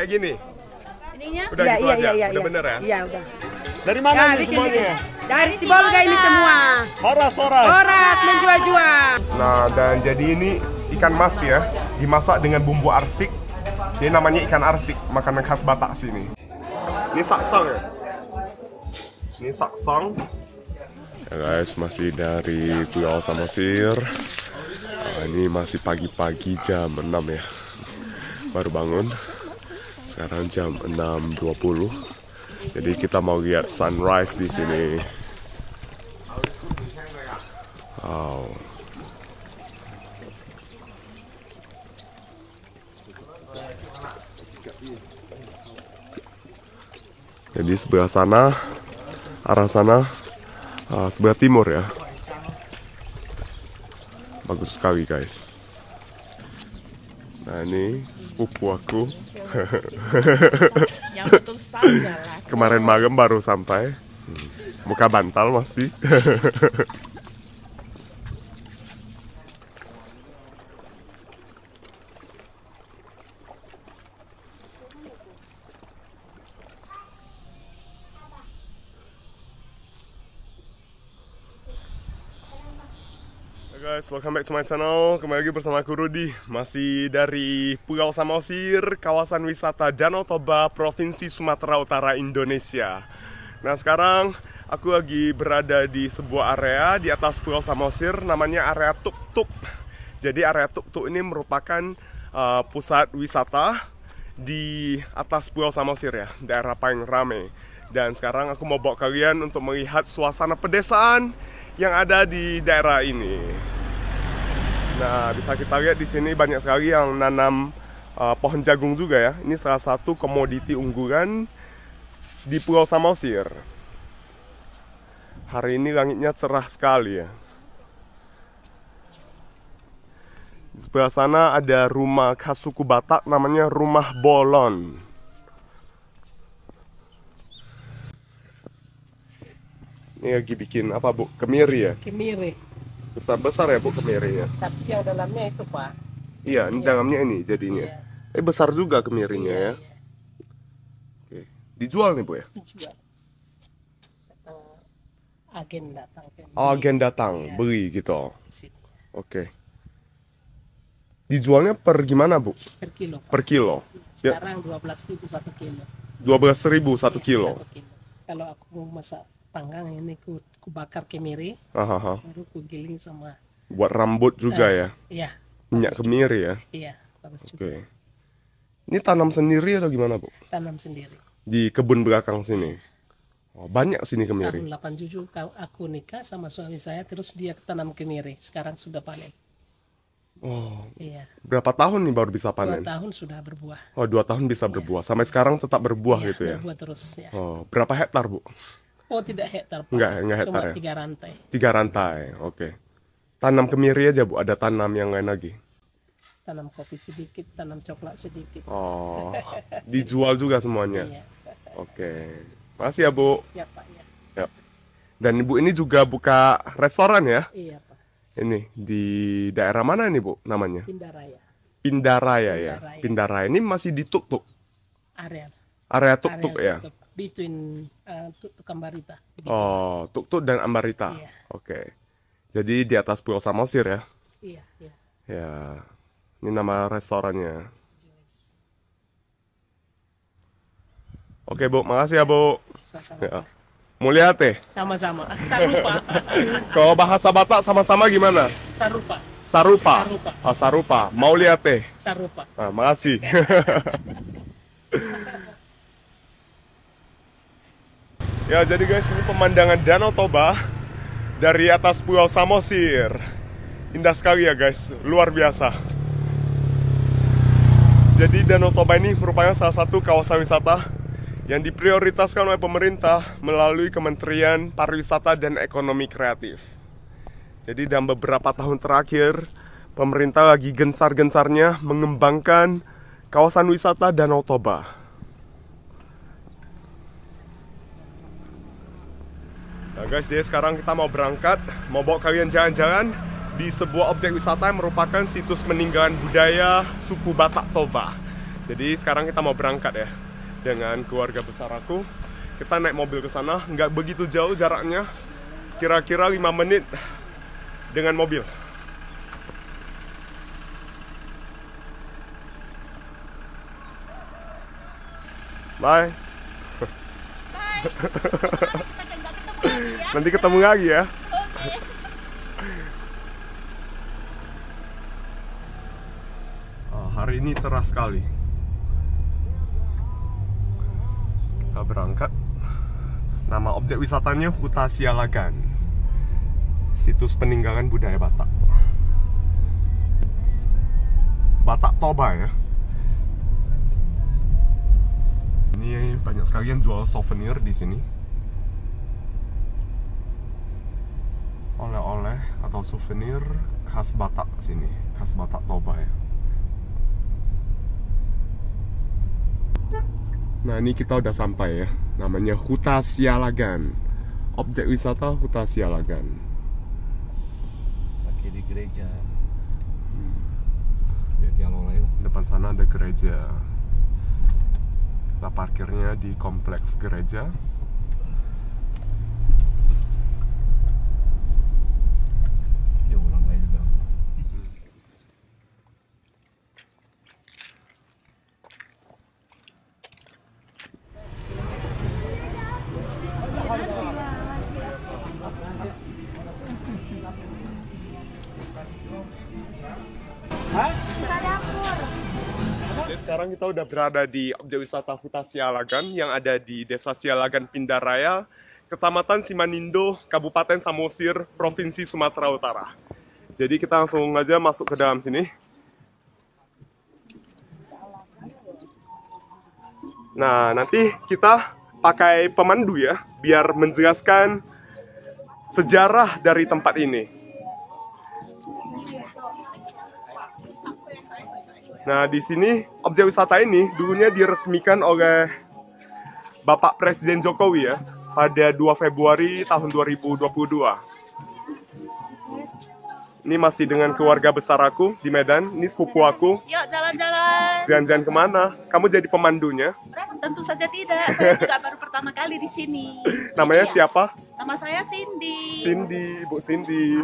kayak gini. Ininya? Udah ya, gitu iya, aja. iya, udah bener ya? Iya, udah. Dari mana Nah, nih bikin, semuanya? bikin. Dari Sibolga ini semua. Horas. Horas menjual-jual. Nah, dan jadi ini ikan mas ya, dimasak dengan bumbu arsik. Ini namanya ikan arsik, makanan khas Batak sini. Ini saksang ya? Ini saksang. Ya guys, masih dari Pulau Samosir. Ini masih pagi-pagi jam 6 ya. Baru bangun. Sekarang jam 6.20. Jadi kita mau lihat sunrise di sini. Wow. Jadi sebelah sana, arah sana, sebelah timur ya. Bagus sekali guys. Nah ini sepupu aku. Yang betul saja lah. Kemarin malam baru sampai. Muka bantal masih. Guys, welcome back to my channel. Kembali lagi bersama aku Rudy. Masih dari Pulau Samosir, kawasan wisata Danau Toba, Provinsi Sumatera Utara, Indonesia. Nah sekarang aku lagi berada di sebuah area di atas Pulau Samosir, namanya area Tuk Tuk. Jadi area Tuk Tuk ini merupakan pusat wisata di atas Pulau Samosir ya, daerah paling ramai. Dan sekarang aku mau bawa kalian untuk melihat suasana pedesaan yang ada di daerah ini. Nah, bisa kita lihat di sini banyak sekali yang nanam pohon jagung juga ya. Ini salah satu komoditi unggulan di Pulau Samosir. Hari ini langitnya cerah sekali ya. Di sebelah sana ada rumah khas suku Batak namanya Rumah Bolon. Ini lagi bikin apa Bu? Kemiri ya? Kemiri. Besar-besar ya Bu kemirinya? Tapi yang dalamnya itu Pak. Iya, ini dalamnya ini jadinya. Iya. Besar juga kemirinya ya. Iya. Oke. Dijual nih Bu ya? Dijual. Datang agen datang. Oh, agen datang, Iya. beli gitu. Di situ. Oke. Dijualnya per gimana Bu? Per kilo. Pak. Per kilo? Ya, Sekarang 12.000 1 kilo. 12.000 1 kilo. 1 kilo. Kalau aku mau masak panggang ini ku bakar kemiri, Hahaha. baru ku giling sama. Buat rambut juga ya? Iya. Minyak kemiri ya? Iya, bagus juga. Oke. Ini tanam sendiri atau gimana Bu? Tanam sendiri. Di kebun belakang sini? Oh, banyak sini Tahun kemiri? 87 aku nikah sama suami saya, terus dia tanam kemiri. Sekarang sudah panen. Oh, Iya. berapa tahun nih baru bisa 2 panen? tahun sudah berbuah. Oh, 2 tahun bisa berbuah. Sampai sekarang tetap berbuah Iya, gitu ya? berbuah terus ya. Oh, berapa hektar Bu? Oh, tidak hektar Pak. Enggak hektar Cuma ya? 3 rantai. 3 rantai, oke. Tanam kemiri aja Bu, ada tanam yang lain lagi? Tanam kopi sedikit, tanam coklat sedikit. Oh, dijual juga semuanya? Iya. Oke. Makasih ya Bu. Ya Pak ya. Ya. Dan Ibu ini juga buka restoran ya? Iya Pak. Ini di daerah mana ini Bu namanya? Pindaraya. Pindaraya ya? Pindaraya. Pindaraya. Ini masih di Tuk Tuk? Area. Area Tuk Tuk ya? tutup. Between Tuk Tuk Ambarita. Begitu. Oh, Tuk Tuk dan Ambarita? Iya. Oke. Jadi di atas Pulau Samosir ya? Iya, iya. Ya. Ini nama restorannya. Jelas. Oke Bu, makasih ya Bu. Sama-sama. Ya. Mau lihat teh? Sama-sama. Sarupa. Kalau bahasa Batak sama-sama gimana? Sarupa. Sarupa. Sarupa. Oh, sarupa. Mau lihat teh? Sarupa. Nah, makasih. Ya, jadi guys, ini pemandangan Danau Toba dari atas Pulau Samosir. Indah sekali ya guys, luar biasa. Jadi Danau Toba ini merupakan salah satu kawasan wisata yang diprioritaskan oleh pemerintah melalui Kementerian Pariwisata dan Ekonomi Kreatif. Jadi dalam beberapa tahun terakhir, pemerintah lagi gencar-gencarnya mengembangkan kawasan wisata Danau Toba. Nah guys, jadi sekarang kita mau berangkat, mau bawa kalian jalan-jalan di sebuah objek wisata yang merupakan situs peninggalan budaya suku Batak Toba. Jadi sekarang kita mau berangkat ya dengan keluarga besar aku. Kita naik mobil ke sana, nggak begitu jauh jaraknya, kira-kira 5 menit dengan mobil. Bye. Nanti ketemu lagi ya. Oh, hari ini cerah sekali. Kita berangkat. Nama objek wisatanya Huta Sialagan, situs peninggalan budaya Batak. Batak Toba ya. Ini banyak sekali yang jual souvenir di sini. Oleh-oleh atau souvenir khas Batak sini, khas Batak Toba ya. Nah, ini kita udah sampai ya. Namanya Huta Sialagan. Objek wisata Huta Sialagan. Pakai di gereja. Ya, kalau lain. Depan sana ada gereja. Kita parkirnya di kompleks gereja. Ya, orang lain juga. Jadi sekarang kita udah berada di objek wisata Huta Sialagan yang ada di Desa Sialagan Pindaraya, Kecamatan Simanindo, Kabupaten Samosir, Provinsi Sumatera Utara. Jadi kita langsung aja masuk ke dalam sini. Nah, nanti kita pakai pemandu ya, biar menjelaskan sejarah dari tempat ini. Nah, di sini objek wisata ini dulunya diresmikan oleh Bapak Presiden Jokowi ya pada 2 Februari tahun 2022. Ini masih dengan keluarga besar aku di Medan. Ini sepupu aku. Yuk jalan-jalan. Jalan-jalan kemana? Kamu jadi pemandunya? Tentu saja tidak. Saya juga baru pertama kali di sini. Namanya Iya. siapa? Nama saya Cindy. Cindy, Bu Cindy.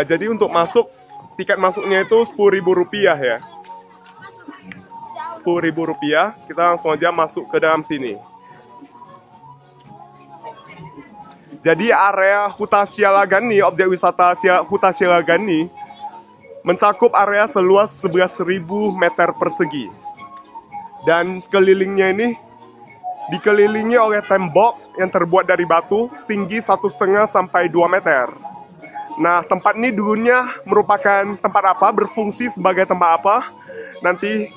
Jadi untuk masuk, tiket masuknya itu Rp10.000 ya. Rp10.000. Kita langsung aja masuk ke dalam sini. Jadi area Huta Sialagan nih, objek wisata Huta Sialagan nih, mencakup area seluas 11.000 meter persegi. Dan sekelilingnya ini dikelilingi oleh tembok yang terbuat dari batu setinggi 1,5 sampai 2 meter. Nah, tempat ini dulunya merupakan tempat apa, berfungsi sebagai tempat apa, nanti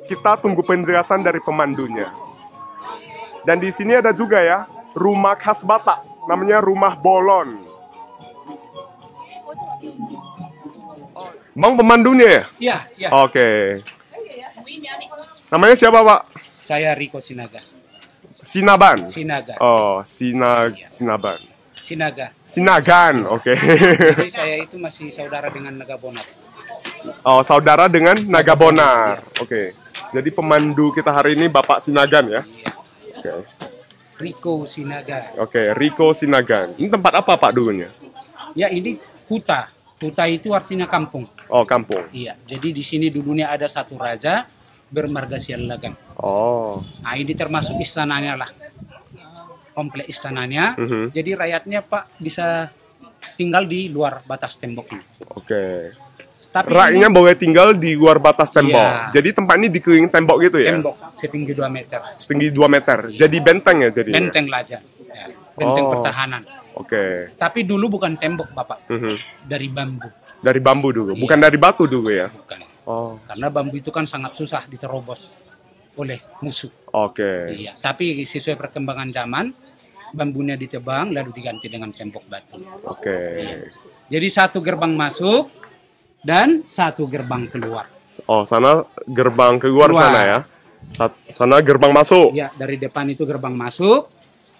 kita tunggu penjelasan dari pemandunya. Dan di sini ada juga ya, rumah khas Batak, namanya Rumah Bolon. Bang pemandunya ya? Iya, iya. Oke. Namanya siapa, Pak? Saya Riko Sinaga. Sinaban? Sinaga. Oh, Sinaban. Sinaga. Sinagan, oke. Jadi saya itu masih saudara dengan Naga Bonar. Oh, saudara dengan Naga Bonar. Oke. Jadi pemandu kita hari ini Bapak Sinagan ya? Iya. Oke. Riko Sinaga. Oke, Riko Sinagan. Ini tempat apa Pak dulunya? Ya, ini huta. Huta itu artinya kampung. Oh, kampung. Iya. Jadi di sini dulunya ada satu raja bermarga Sialagan. Oh. Nah, ini termasuk istananya lah. Komplek istananya. Jadi rakyatnya Pak bisa tinggal di luar batas tembok ini. Oke. Tapi Rakyatnya ini boleh tinggal di luar batas tembok. Iya. Jadi tempat ini dikelilingi tembok gitu ya? tembok setinggi 2 meter. Setinggi 2 meter. Jadi benteng ya jadi? Benteng laja. Ya, benteng Oh. pertahanan. Oke. Tapi dulu bukan tembok, Bapak. Mhm. Dari bambu. Dari bambu dulu, Iya. bukan dari batu dulu ya? Bukan. Oh, Karena bambu itu kan sangat susah diterobos oleh musuh. oke. Iya. Tapi sesuai perkembangan zaman, bambunya ditebang lalu diganti dengan tembok batu. Oke. Jadi satu gerbang masuk dan satu gerbang keluar. Oh, sana gerbang keluar Keluar. sana ya? Sana gerbang masuk? Ya, dari depan itu gerbang masuk,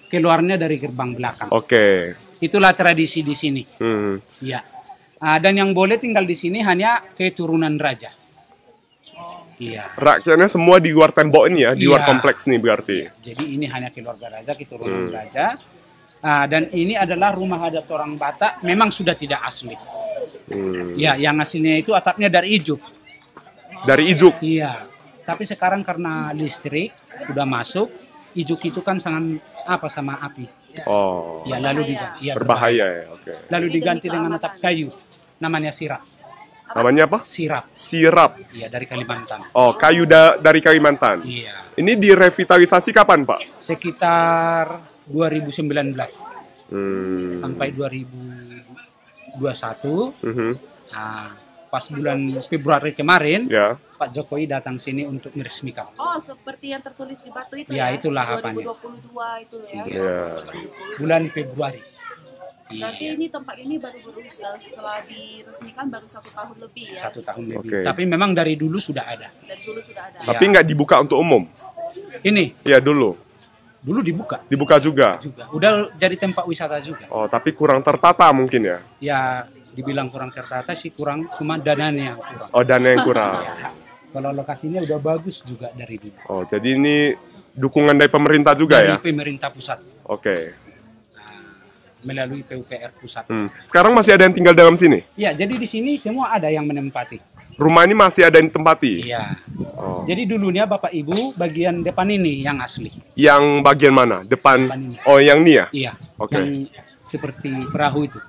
keluarnya dari gerbang belakang. Oke. Itulah tradisi di sini. Hmm. Ya. Dan yang boleh tinggal di sini hanya keturunan raja. Iya. Rakyatnya semua di luar tembok ini ya, di luar Iya. kompleks nih berarti. Jadi ini hanya keluarga raja, keturunan raja. Dan ini adalah rumah adat orang Batak, memang sudah tidak asli. Ya, yang aslinya itu atapnya dari ijuk. Dari ijuk. Iya. Tapi sekarang karena listrik udah masuk, ijuk itu kan sangat sama api. Oh, Ya, lalu diganti. Ya, berbahaya ya. Oke. Lalu diganti dengan atap kayu. Namanya sirap. Namanya apa? Sirap. Sirap. Iya, dari Kalimantan. Oh, kayu dari Kalimantan. Iya. Ini direvitalisasi kapan, Pak? Sekitar 2019 Hmm. sampai 2021. Mhm. Nah, pas bulan Februari kemarin, Ya. Pak Jokowi datang sini untuk meresmikan. Oh, seperti yang tertulis di batu itu Ya, ya? itulah apanya. 2022 itu ya. Ya. Bulan Februari. Berarti Iya, ini tempat ini baru setelah diresmikan baru 1 tahun lebih ya? 1 tahun lebih. Oke. Tapi memang dari dulu sudah ada. Dan dulu sudah ada. Ya. Tapi nggak dibuka untuk umum. Ini Ya dulu. dulu dibuka Dibuka juga. juga. Udah jadi tempat wisata juga. Oh, tapi kurang tertata mungkin ya. Ya, dibilang kurang tertata sih kurang, cuma dananya yang kurang. Oh, dana yang kurang. Kalau lokasinya udah bagus juga dari dulu. Oh, jadi ini dukungan dari pemerintah juga Dari ya. pemerintah pusat. Oke. Melalui PUPR pusat. Sekarang masih ada yang tinggal dalam sini. Ya, jadi di sini semua ada yang menempati. Rumah ini masih ada yang ditempati. Iya. Oh. Jadi dulunya Bapak Ibu bagian depan ini yang asli. Yang bagian mana? Depan. Depan ini. Oh, yang ini ya. Iya. Oke. Yang seperti perahu itu.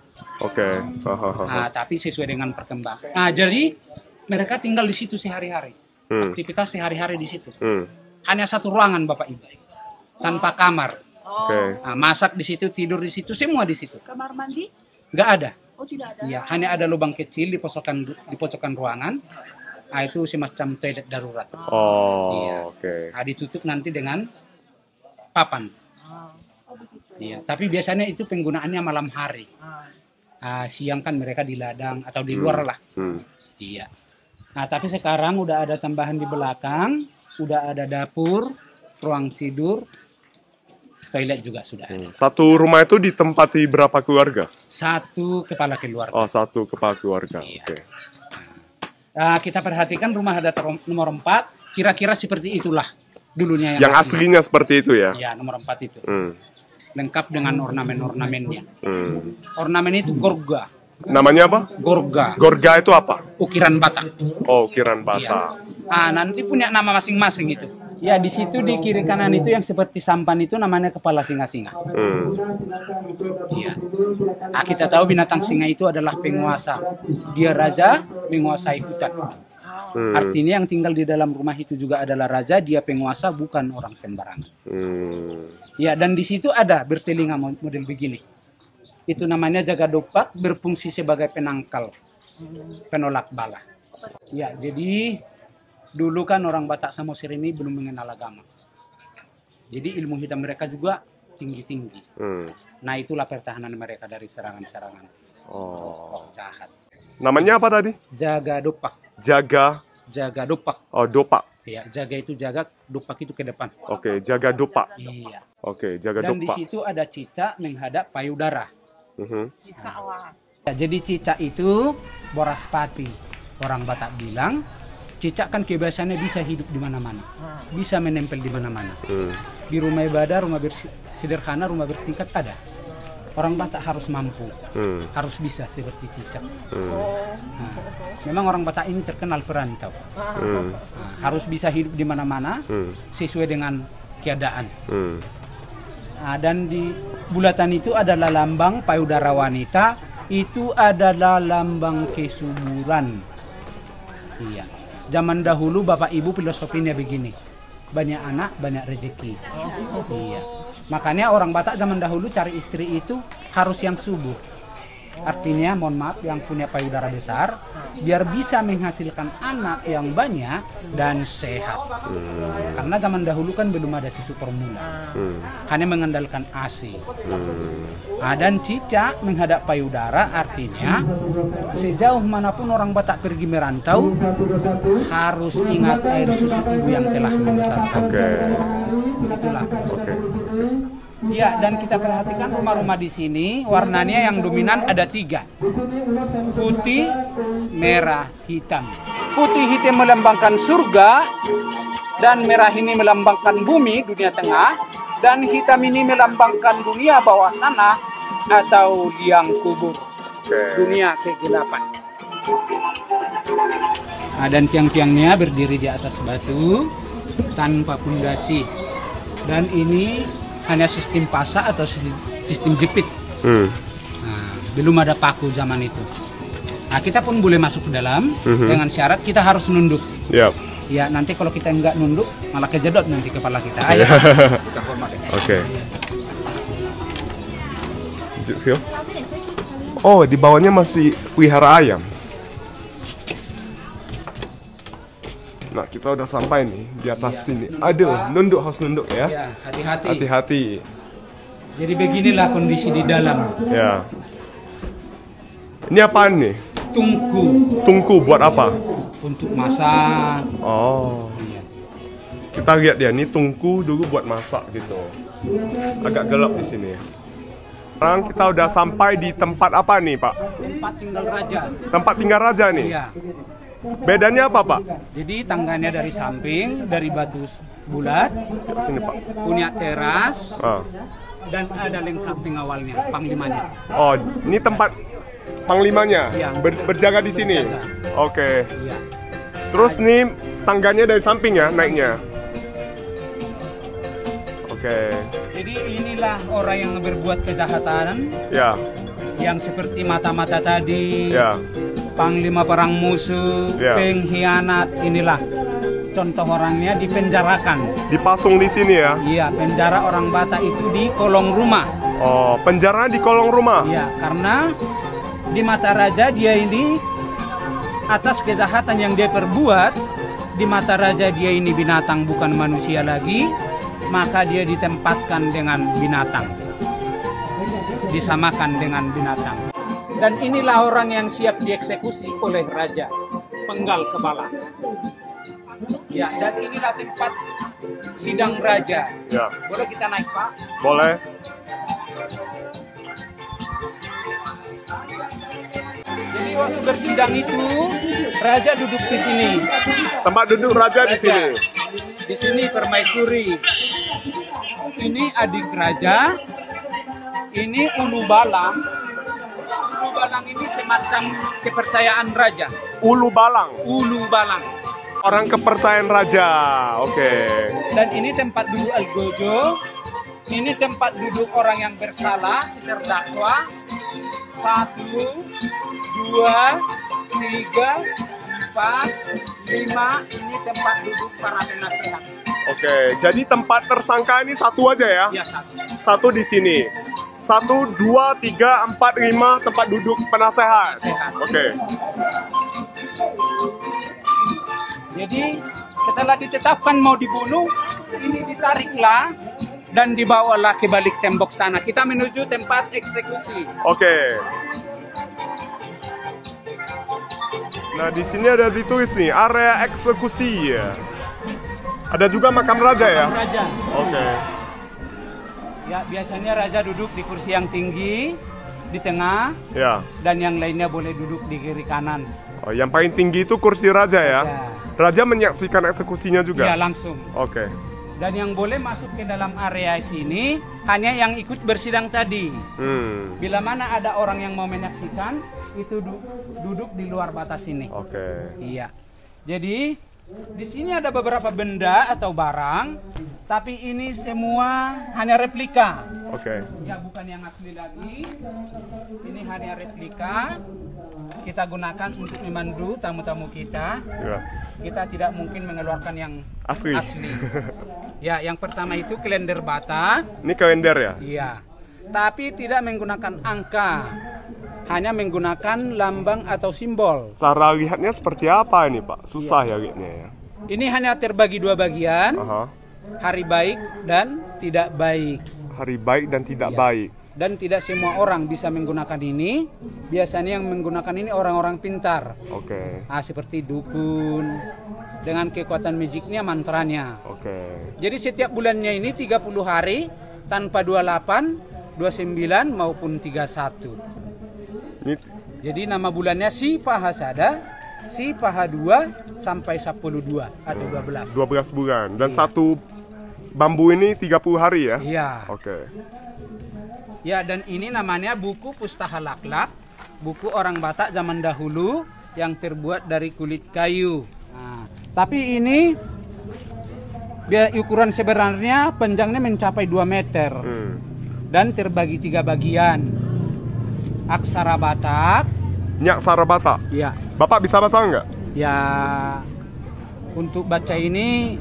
Oke. Hahaha. Nah, tapi sesuai dengan perkembangan. Nah, jadi mereka tinggal di situ sehari-hari. Aktivitas sehari-hari di situ. Hanya satu ruangan Bapak Ibu. Tanpa kamar. Oke. Nah, masak di situ, tidur di situ, semua di situ. Kamar mandi? Nggak ada. Oh, tidak ada. Iya, hanya ada lubang kecil di pojokan ruangan. Nah, itu semacam toilet darurat. Oh, Iya. oke. Nah, ditutup nanti dengan papan. Iya, tapi biasanya itu penggunaannya malam hari. Siang kan mereka di ladang atau di luar lah. Iya. Nah, tapi sekarang udah ada tambahan di belakang, udah ada dapur, ruang tidur, toilet juga sudah ada. Satu rumah itu ditempati berapa keluarga? Satu kepala keluarga. Oh, satu kepala keluarga. Iya. Oke. Nah, kita perhatikan rumah adat nomor 4, kira-kira seperti itulah dulunya Yang aslinya seperti itu ya? Ya, nomor 4 itu. Hmm. Lengkap dengan ornamen-ornamennya. Hmm. Ornamen itu gorga. Namanya apa? Gorga, Gorga itu apa? ukiran Batak. Oh, ukiran Iya. Batak. Nanti punya nama masing-masing itu. Ya, di situ di kiri kanan itu yang seperti sampan itu namanya kepala singa-singa. Iya. Kita tahu binatang singa itu adalah penguasa. Dia raja menguasai hutan. Artinya yang tinggal di dalam rumah itu juga adalah raja, dia penguasa, bukan orang sembarangan. Ya, dan di situ ada bertelinga model begini. Itu namanya jaga dopak, berfungsi sebagai penangkal, penolak bala. Ya, jadi dulu kan orang Batak Samosir ini belum mengenal agama. Jadi ilmu hitam mereka juga tinggi-tinggi. Nah, itulah pertahanan mereka dari serangan-serangan jahat. Namanya apa tadi? Jaga dopak. Jaga Dopak. Oh, dopak. Ya, jaga itu jaga, dopak itu ke depan. Oke, jaga dopak. Iya. Oke, jaga Dan di dopak. situ ada cicak menghadap payudara. Cicak wah. Ya, jadi cicak itu boraspati. Orang Batak bilang, cicak kan kebiasaannya bisa hidup di mana-mana. Bisa menempel di mana-mana. Di rumah ibadah, rumah sederhana, rumah bertingkat ada. Orang Batak harus mampu, harus bisa seperti cicak. Memang orang Batak ini terkenal perantau. Harus bisa hidup di mana-mana sesuai dengan keadaan. Dan di bulatan itu adalah lambang payudara wanita, itu adalah lambang kesuburan. Iya. Zaman dahulu Bapak Ibu filosofinya begini. Banyak anak, banyak rezeki. Iya. Makanya orang Batak zaman dahulu cari istri itu harus yang subur. Artinya, mohon maaf, yang punya payudara besar, biar bisa menghasilkan anak yang banyak dan sehat. Karena zaman dahulu kan belum ada susu formula, hanya mengandalkan ASI. Dan cicak menghadap payudara, artinya sejauh manapun orang Batak pergi merantau, harus ingat air susu ibu yang telah membesarkan. Itulah. Ya, dan kita perhatikan rumah-rumah di sini, warnanya yang dominan ada 3. Putih, merah, hitam. putih hitam melambangkan surga, dan merah ini melambangkan bumi, dunia tengah, dan hitam ini melambangkan dunia bawah tanah atau liang kubur, dunia kegelapan. Nah, dan tiang-tiangnya berdiri di atas batu tanpa pondasi, dan ini hanya sistem pasak atau sistem jepit. Nah, belum ada paku zaman itu. Nah, kita pun boleh masuk ke dalam dengan syarat kita harus nunduk. Ya, nanti kalau kita nggak nunduk malah kejedot nanti kepala kita. Ayo, kita hormat. Oke. Oh, di bawahnya masih pelihara ayam. Nah, kita udah sampai nih di atas sini. Aduh, nunduk, harus nunduk ya. Ya, hati-hati. Hati-hati. Jadi beginilah kondisi di dalam. Ya. Ini apaan nih? Tungku. Tungku buat apa? Untuk masak. Oh. Iya. Kita lihat ya, ini tungku dulu buat masak gitu. Agak gelap di sini. Sekarang kita udah sampai di tempat apa nih, Pak? Tempat tinggal raja. Tempat tinggal raja nih. Iya. Bedanya apa, Pak? Jadi tangganya dari samping, dari batu bulat, Sini, Pak. punya teras, Ah. dan ada lengkap pengawalnya, panglimanya. Oh, ini tempat panglimanya Iya. berjaga di sini. Berjaga. Oke. Iya. Terus nih tangganya dari samping ya naiknya. Oke. Jadi inilah orang yang berbuat kejahatan, Ya. yang seperti mata-mata tadi, Ya. panglima perang musuh, Ya. pengkhianat, inilah contoh orangnya dipenjarakan. Dipasung di sini ya. Iya, penjara orang Batak itu di kolong rumah. Oh, penjara di kolong rumah. Iya, karena di mata raja dia ini atas kejahatan yang dia perbuat, di mata raja dia ini binatang bukan manusia lagi, maka dia ditempatkan dengan binatang, disamakan dengan binatang. Dan inilah orang yang siap dieksekusi oleh raja, penggal kepala. Ya, dan inilah tempat sidang raja. Ya. Boleh kita naik, Pak? Boleh. Jadi waktu bersidang itu raja duduk di sini. Tempat duduk raja di sini. Di sini permaisuri. Ini adik raja. Ini ulu balang. Ulu balang ini semacam kepercayaan raja. Ulu balang. Ulu balang. Orang kepercayaan raja. Oke. Dan ini tempat duduk algojo. Ini tempat duduk orang yang bersalah, si terdakwa. 1, 2, 3, 4, 5. Ini tempat duduk para penasehat. Oke. Jadi tempat tersangka ini satu aja ya? Ya, satu. Satu di sini. 1, 2, 3, 4, 5 tempat duduk penasehat. Penasehat. Oke. Jadi setelah ditetapkan mau dibunuh, ini ditariklah dan dibawalah ke balik tembok sana. Kita menuju tempat eksekusi. Oke. Nah, di sini ada ditulis nih area eksekusi ya. Ada juga makam raja ya? Raja. Oke. Ya, biasanya raja duduk di kursi yang tinggi di tengah, Ya. dan yang lainnya boleh duduk di kiri kanan. Oh, yang paling tinggi itu kursi raja ya? Ya. Raja menyaksikan eksekusinya juga? Ya, langsung. Oke. Dan yang boleh masuk ke dalam area sini hanya yang ikut bersidang tadi. Bila mana ada orang yang mau menyaksikan, itu duduk di luar batas ini. Oke. Iya. Jadi di sini ada beberapa benda atau barang, tapi ini semua hanya replika. Oke. Ya, bukan yang asli lagi. Ini hanya replika. Kita gunakan untuk memandu tamu-tamu kita. Ya. Kita tidak mungkin mengeluarkan yang Asli. Ya, yang pertama itu kalender Batak. Ini kalender ya? Iya. Tapi tidak menggunakan angka. Hanya menggunakan lambang atau simbol. Cara lihatnya seperti apa ini, Pak? Susah ya lihatnya ya. Ini hanya terbagi dua bagian. Aha. Hari baik dan tidak baik. Hari baik dan tidak Iya. baik. Dan tidak semua orang bisa menggunakan ini. Biasanya yang menggunakan ini orang-orang pintar. Oke. Seperti dukun. Dengan kekuatan magicnya, mantranya. Oke. Jadi setiap bulannya ini 30 hari tanpa 28, 29 maupun 31. Ini Jadi nama bulannya Si Pahasada, si paha 2 sampai 10 atau 12. 12 bulan. Dan Iya. satu bambu ini 30 hari ya? Iya. Oke. Ya, dan ini namanya buku Pustaha Laklak, buku orang Batak zaman dahulu yang terbuat dari kulit kayu. Nah, tapi ini ukuran sebenarnya panjangnya mencapai 2 meter dan terbagi 3 bagian. Aksara Batak, Nyak Sara Batak. ya, Bapak bisa baca nggak? ya untuk baca ini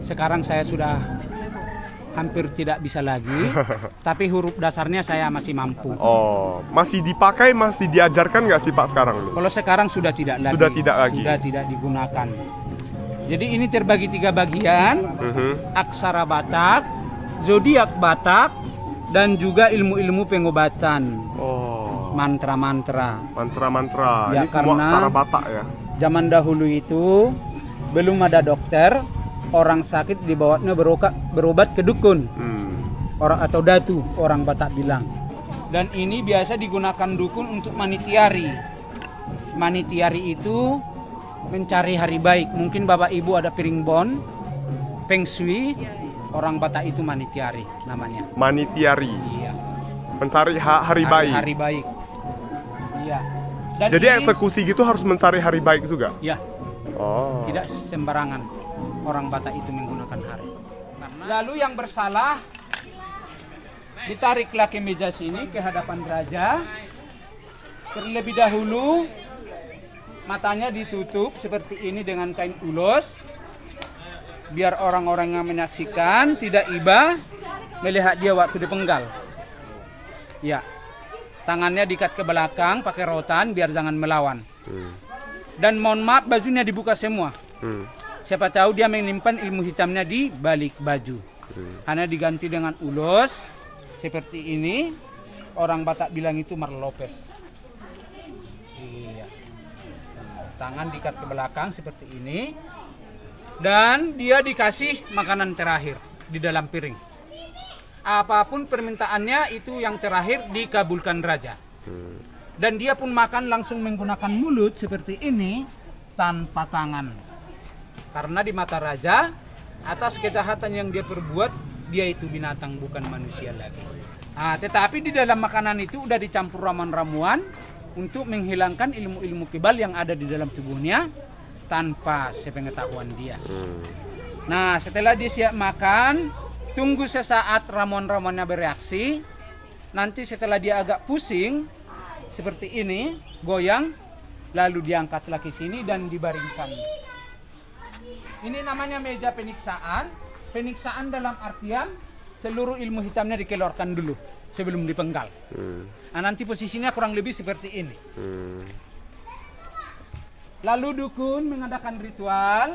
sekarang saya sudah hampir tidak bisa lagi, tapi huruf dasarnya saya masih mampu. Oh, masih dipakai, masih diajarkan nggak sih Pak sekarang nih? Kalau sekarang sudah tidak lagi. Sudah tidak lagi. Sudah tidak digunakan. Jadi ini terbagi 3 bagian, aksara Batak, zodiak Batak, dan juga ilmu-ilmu pengobatan, Oh, mantra-mantra. mantra-mantra. Ya, Ini semua karena- Sara Batak ya? Zaman dahulu itu belum ada dokter, orang sakit dibawanya berobat ke dukun, orang atau datu, orang Batak bilang. Dan ini biasa digunakan dukun untuk manitiari. Manitiari itu mencari hari baik. Mungkin Bapak Ibu ada piring bon, feng shui, orang Batak itu manitiari namanya. Manitiari, Iya. mencari hari baik. Hari baik. Iya. Dan Jadi ini- eksekusi gitu harus mencari hari baik juga? Ya, Oh. tidak sembarangan orang Batak itu menggunakan hari. Lalu yang bersalah ditariklah ke meja sini ke hadapan raja. Terlebih dahulu matanya ditutup seperti ini dengan kain ulos, biar orang-orang yang menyaksikan tidak iba melihat dia waktu dipenggal. Ya, tangannya diikat ke belakang pakai rotan biar jangan melawan. Dan mohon maaf bajunya dibuka semua. Siapa tahu dia menyimpan ilmu hitamnya di balik baju. Hanya diganti dengan ulos seperti ini. Orang Batak bilang itu marlopes. Iya. Tangan diikat ke belakang seperti ini. Dan dia dikasih makanan terakhir di dalam piring. Apapun permintaannya itu yang terakhir dikabulkan raja. Dan dia pun makan langsung menggunakan mulut seperti ini tanpa tangan. Karena di mata raja, atas kejahatan yang dia perbuat, dia itu binatang bukan manusia lagi. Nah, tetapi di dalam makanan itu udah dicampur ramuan-ramuan untuk menghilangkan ilmu-ilmu kebal yang ada di dalam tubuhnya tanpa sepengetahuan dia. Nah, setelah dia siap makan, tunggu sesaat ramuan-ramuannya bereaksi. Nanti setelah dia agak pusing, seperti ini, goyang, lalu diangkat lagi sini dan dibaringkan. Ini namanya meja peniksaan. Peniksaan dalam artian seluruh ilmu hitamnya dikeluarkan dulu sebelum dipenggal. Nah, nanti posisinya kurang lebih seperti ini. Lalu dukun mengadakan ritual.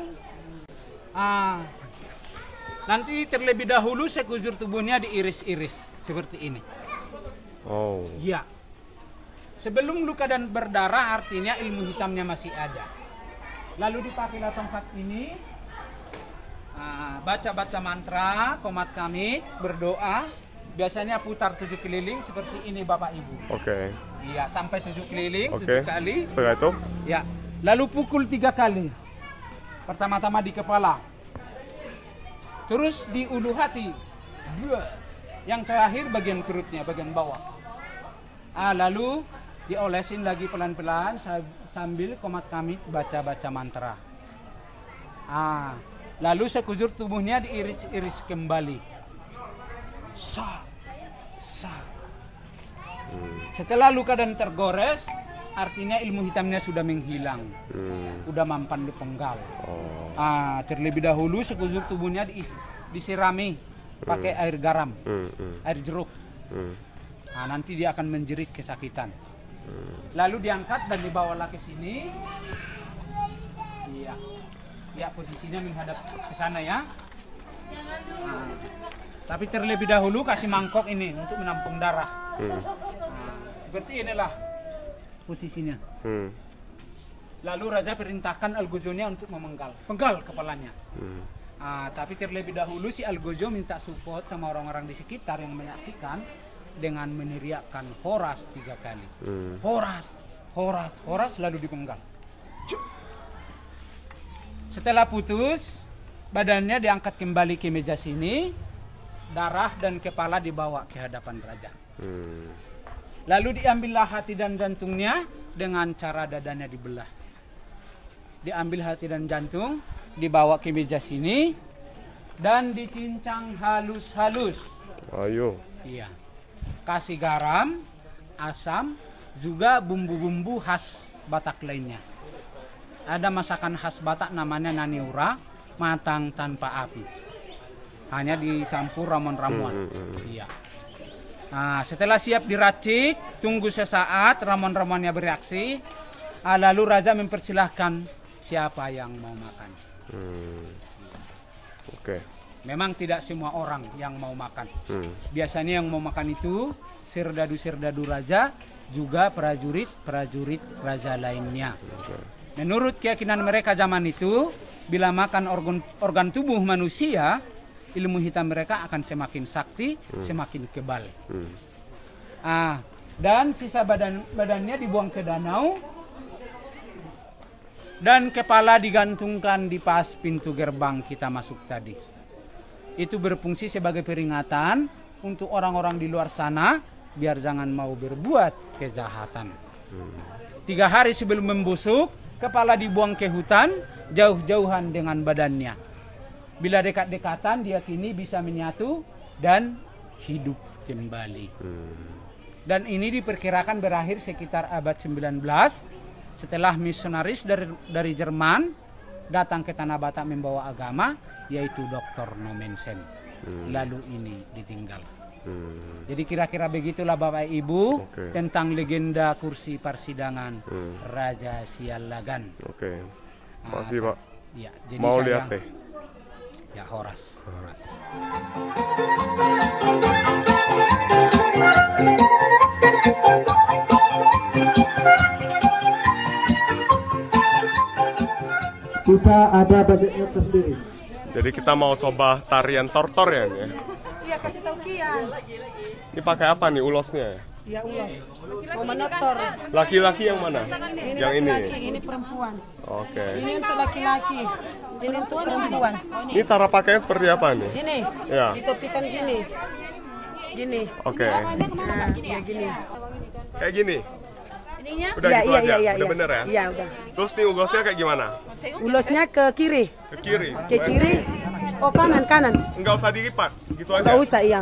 Nanti terlebih dahulu sekujur tubuhnya diiris-iris seperti ini. Oh. Ya. Sebelum luka dan berdarah artinya ilmu hitamnya masih ada. Lalu dipakailah tempat ini. Baca-baca mantra, komat kamit, berdoa. Biasanya putar 7 keliling seperti ini Bapak Ibu. Oke. Iya, sampai 7 keliling, Oke. 7 kali. Setelah itu? Ya. Lalu pukul 3 kali. Pertama-tama di kepala. Terus di ulu hati. Yang terakhir bagian perutnya, bagian bawah. Lalu diolesin lagi pelan-pelan sambil komat kamit baca-baca mantra. Lalu sekujur tubuhnya diiris-iris kembali. Sa. Setelah luka dan tergores, artinya ilmu hitamnya sudah menghilang. Udah mampan dipenggal. Terlebih dahulu sekujur tubuhnya disirami pakai air garam, air jeruk. Nanti dia akan menjerit kesakitan. Lalu diangkat dan dibawa ke sini. Iya. Ya, posisinya menghadap ke sana ya. Tapi terlebih dahulu kasih mangkok ini untuk menampung darah. Seperti inilah posisinya. Lalu raja perintahkan Algojonya untuk memenggal, penggal kepalanya. Tapi terlebih dahulu si Algojo minta support sama orang-orang di sekitar yang menyaksikan dengan meneriakkan horas 3 kali. Horas, horas, horas, lalu dipenggal. Setelah putus, badannya diangkat kembali ke meja sini, darah dan kepala dibawa ke hadapan raja. Lalu diambillah hati dan jantungnya dengan cara dadanya dibelah. Diambil hati dan jantung, dibawa ke meja sini dan dicincang halus-halus. Ayo. Iya. Kasih garam, asam, juga bumbu-bumbu khas Batak lainnya. Ada masakan khas Batak namanya naniura, matang tanpa api. Hanya dicampur ramuan-ramuan. Iya. Nah, setelah siap diracik, tunggu sesaat ramuan-ramuannya bereaksi. Lalu raja mempersilahkan siapa yang mau makan. Oke. Memang tidak semua orang yang mau makan. Biasanya yang mau makan itu serdadu-serdadu raja, juga prajurit-prajurit raja lainnya. Menurut keyakinan mereka zaman itu, bila makan organ tubuh manusia, ilmu hitam mereka akan semakin sakti, semakin kebal. Dan sisa badannya dibuang ke danau, dan kepala digantungkan di pas pintu gerbang kita masuk tadi. Itu berfungsi sebagai peringatan untuk orang-orang di luar sana, biar jangan mau berbuat kejahatan. 3 hari sebelum membusuk, kepala dibuang ke hutan, jauh-jauhan dengan badannya. Bila dekat-dekatan, diyakini bisa menyatu dan hidup kembali. Dan ini diperkirakan berakhir sekitar abad 19, setelah misionaris dari Jerman datang ke Tanah Batak membawa agama, yaitu Dr. Nommensen. Lalu ini ditinggal. Jadi kira-kira begitulah Bapak Ibu tentang legenda kursi persidangan Raja Sialagan. Oke. Makasih Pak. Ya, jadi mau saya, lihat deh. Ya, Horas. Kita ada budgetnya tersendiri. Jadi kita mau coba tarian tortor ya ini ya. Iya, kasih tahu Kian. Ini pakai apa nih ulosnya? Ya ulas. Mau menotor. Laki-laki yang mana? Yang ini. Laki, ini perempuan. Oke. Ini untuk laki-laki. Ini untuk perempuan. Ini cara pakainya seperti apa nih? Ini. Ya. Ditopikan gini. Gini. Oke. Nah, ya gini. Kayak gini. Ininya? Udah gitu aja. Udah bener ya? Iya, udah. Terus nih ulosnya kayak gimana? Ulasnya ke kiri. Ke kiri. Ke kiri. Oh, kanan. Enggak usah dilipat. Gitu aja. Enggak usah, iya.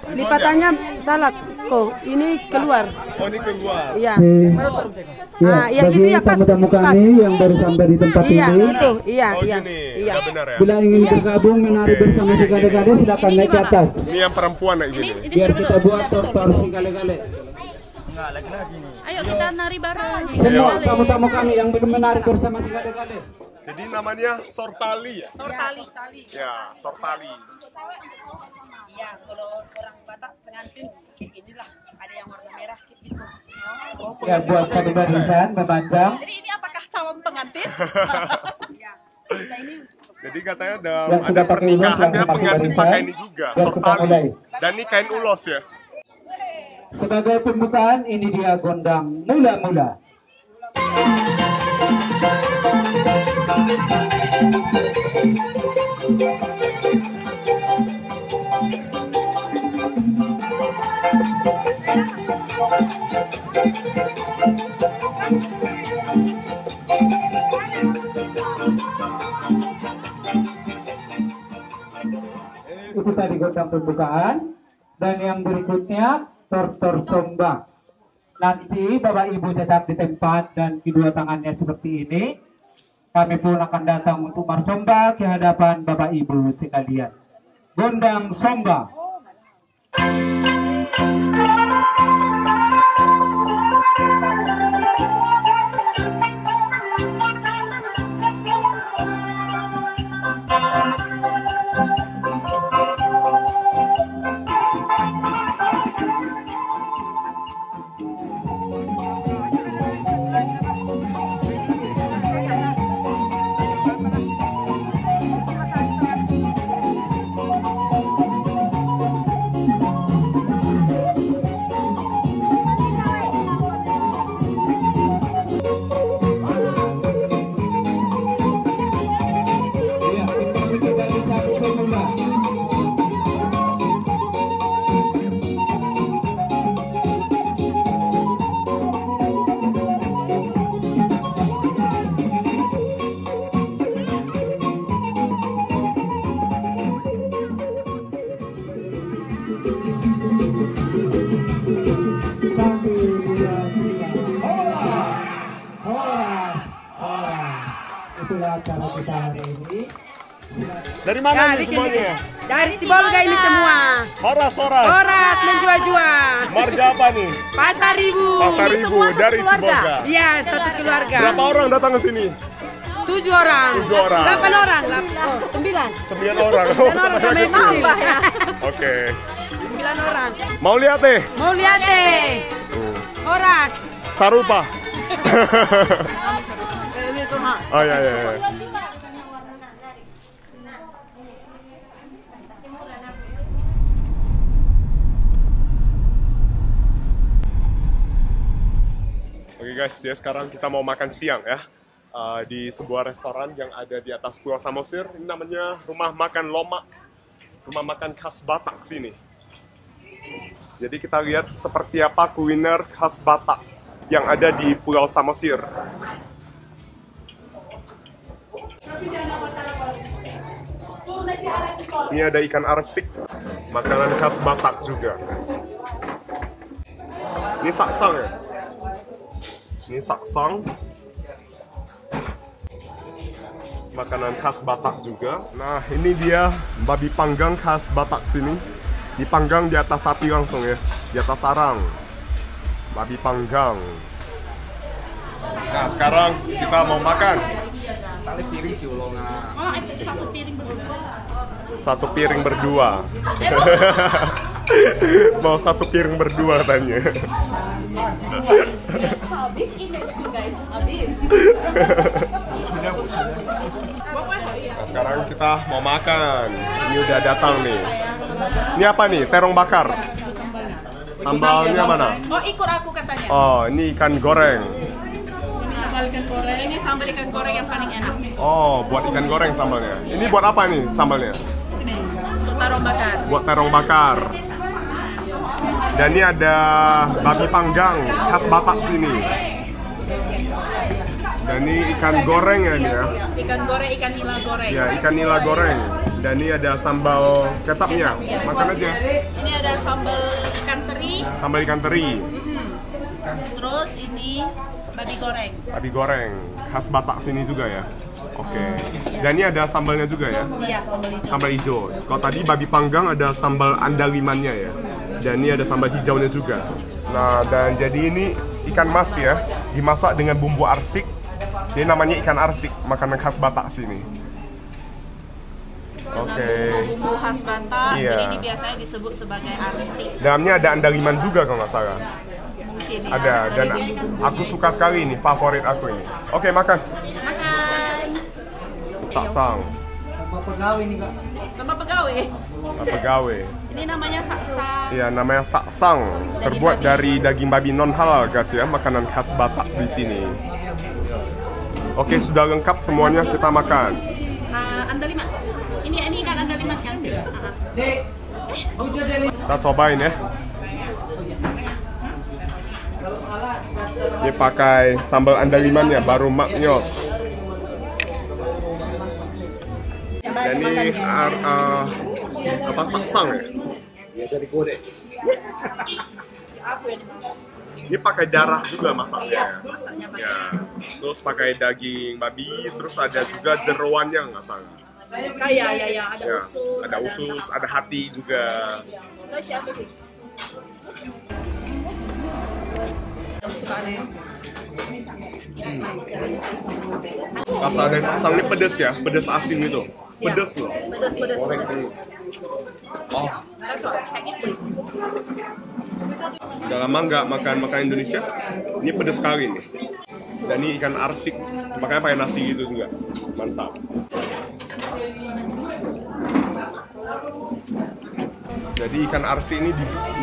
Lipatannya salah kok. Ini keluar. Oh, ini keluar. Iya. Ya, ya bagi gitu ya, pas. tamu-tamu kami yang baru sampai di tempat Iya, ini, itu. Iya, Oh, iya. gini. Iya. Udah benar ya? bila ingin bergabung menari bersama si gade-gade, silakan naik ke atas. Ini yang perempuan kayak gini. Biar kita buat tortor si gale-gale. Ayo kita nari bareng. Semua tamu-tamu kami yang belum menari bersama si gade-gade. Jadi namanya sortali ya? Sortali. Ya, sortali. Iya, kalau orang Batak pengantin kayak ginilah. Ada yang warna merah gitu. Ya, buat satu barisan memanjang. Jadi ini apakah salon pengantin? Iya. Kita ini Jadi katanya Yang ada sudah pakai ulos pernikahan langsung dia masuk pengantin barisan. pakai ini juga, Biar kita sortali. mulai. Dan ini kain ulos ya. Sebagai pembukaan, ini dia gondang mula-mula. Itu tadi gondang pembukaan. Dan yang berikutnya tortor sombang. Nanti Bapak Ibu tetap di tempat dan kedua tangannya seperti ini. Kami pun akan datang untuk marsomba ke hadapan Bapak Ibu sekalian. Gondang sombang. acara kita hari ini. Dari mana Ya, nih bikin, semuanya? Dari Sibolga ini semua. Horas. Horas menjual-jual. Marga apa nih? Pasar Ibu. Pasar Ibu dari Sibolga. Iya, satu keluarga. Berapa orang datang ke sini? 7 orang. 7 orang. 8 orang. 9. 9 orang. 9 orang sama yang kecil. Oke. 9 orang. Mau lihat deh? Mau lihat deh. Horas. Sarupa. Oh ya. Oke guys, ya sekarang kita mau makan siang ya di sebuah restoran yang ada di atas Pulau Samosir. Ini namanya Rumah Makan Loma, rumah makan khas Batak sini. Jadi kita lihat seperti apa kuliner khas Batak yang ada di Pulau Samosir. Ini ada ikan arsik, makanan khas Batak juga. Ini saksang ya. Ini saksang, makanan khas Batak juga. Nah, ini dia babi panggang khas Batak sini. Dipanggang di atas sapi langsung ya, di atas sarang. Babi panggang. Nah, sekarang kita mau makan. Tali piring sih ulongan. Satu piring berdua. Mau satu piring berdua katanya. Habis imageku guys, habis. Nah, sekarang kita mau makan. Ini udah datang nih. Ini apa nih? Terong bakar. Sambalnya mana? Oh, ikut aku katanya. Oh, ini ikan goreng. Sambal ikan goreng. Ini sambal ikan goreng yang paling enak. Oh, buat ikan goreng sambalnya. Ini buat apa nih sambalnya? Ini untuk terong bakar. Buat terong bakar. Dan ini ada babi panggang khas Batak sini. Dan ini ikan goreng ya ini ya. Ikan goreng, ikan nila goreng. Ya, ikan nila goreng. Dan ini ada sambal kecapnya. Makan aja. Ini ada sambal ikan teri. Sambal ikan teri. Terus ini babi goreng. Babi goreng khas Batak sini juga ya. Oke. Dan ini ada sambalnya juga ya. Iya, sambal hijau. Sambal hijau. Kalau tadi babi panggang ada sambal andalimannya ya. Dan ini ada sambal hijaunya juga. Nah, dan jadi ini ikan mas ya, dimasak dengan bumbu arsik. Ini namanya ikan arsik, makanan khas Batak sini. Oke. Bumbu khas Batak. Iya. Jadi ini biasanya disebut sebagai arsik. Dalamnya ada andaliman juga kalau nggak salah. Mungkin ya. Ada, dan Dari bumbu-bumbu aku suka sekali ini, favorit aku ini. Oke, makan. makan. Saksang. Tambah pegawai nih kak. Tambah pegawai. Pegawai. Ini namanya saksa. Ya, namanya saksang. Terbuat dari daging babi non halal, guys ya. Makanan khas Batak di sini. Oke, sudah lengkap semuanya, kita makan. Andaliman. Ini ikan andaliman kan? Kita cobain ya. Ini pakai sambal andalimannya, baru maknyos. Dan ini apa saksang ya? Ya dari kode. Ini pakai darah juga masaknya. Ya. Terus pakai daging babi, terus ada juga jeroannya nggak salah. Kayak ya, ada Ya, usus. ada usus, ada hati juga. Rasa ada saksang ini pedes ya, pedes asin itu. Pedes loh. Pedas. Oh, That's what kayak gitu. udah lama nggak makan makanan Indonesia. Ini pedes sekali nih. Dan ini ikan arsik, makanya pakai nasi gitu juga. Mantap. Jadi ikan arsik ini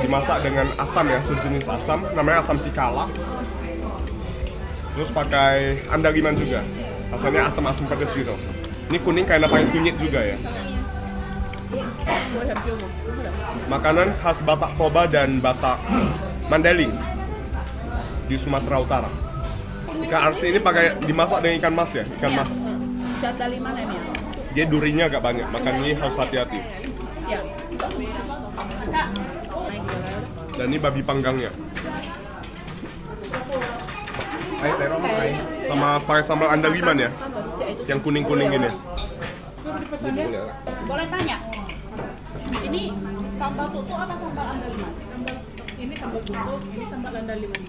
dimasak dengan asam ya, sejenis asam, namanya asam cikala. Terus pakai andaliman juga, rasanya asam-asam pedas gitu. Ini kuning karena pakai kunyit juga ya. Makanan khas Batak Toba dan Batak Mandailing di Sumatera Utara. Ikan arsik ini pakai dimasak dengan ikan mas ya, ikan mas. Dari mana ini? Dia durinya agak banyak, makanya ini harus hati-hati. Siap. Dan ini babi panggangnya. Ayo terong ayo. Sama pakai sambal andaliman ya. Yang kuning-kuning ini. Boleh tanya? Ini sambal tutuk apa sambal andaliman? Ini sambal tutuk, ini sambal andaliman.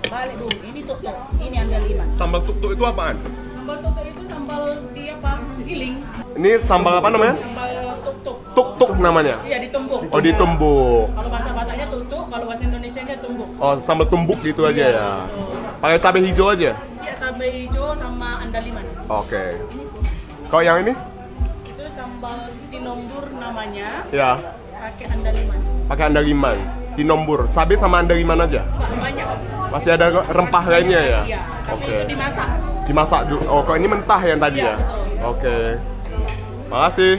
Balik dulu, ini tutuk, ini andaliman. Sambal tuk-tuk itu apaan? Sambal tutuk itu sambal di apa? Giling. Ini sambal apa namanya? Sambal tuk-tuk. Tuk-tuk namanya. Iya, ditumbuk. Oh, ditumbuk. Kalau bahasa Bataknya tutuk, kalau bahasa Indonesianya tumbuk. Oh, sambal tumbuk gitu aja Iya, ya. betul. Pakai cabai hijau aja. Iya, cabai hijau sama andaliman. Oke. Kalau yang ini? Itu sambal tinombur namanya, Ya, pakai andaliman. pakai andaliman. Tinombur. Cabai sama andaliman aja. Enggak banyak. Masih ada rempah lainnya ya? Iya, tapi Oke. itu dimasak. Dimasak dulu. Oh, kok ini mentah yang tadi Iya, ya? betul. Oke. Makasih.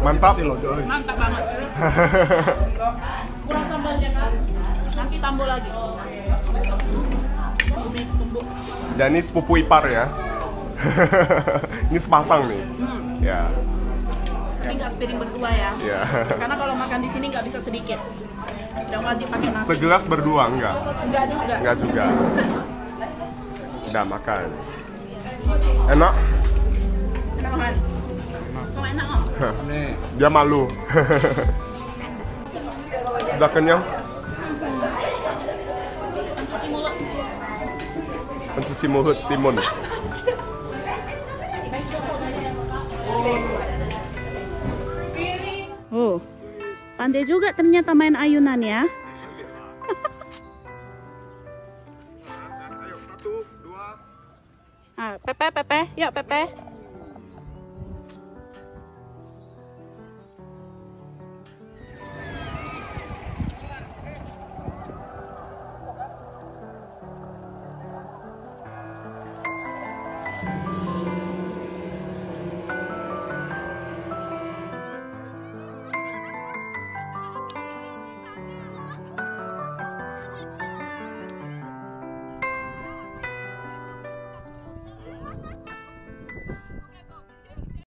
Mantap. Mantap banget. Kurang sambalnya kan? Nanti tambah lagi. Tumbuk. Dan ini sepupu ipar ya. Ini sepasang nih. Ya. Tapi nggak sepiring berdua ya. Ya. Karena kalau makan di sini nggak bisa sedikit. Yang wajib pakai nasi. Segelas berdua enggak? Enggak juga. Enggak juga. Udah makan. Enak? Enak banget. Kok enak om? Dia malu. Sudah kenyang? Pencuci mulut. Pencuci mulut timun. Oh, pandai juga ternyata main ayunan ya. Ayo, 1, 2. Ah, Pepe, Pepe, yuk Pepe.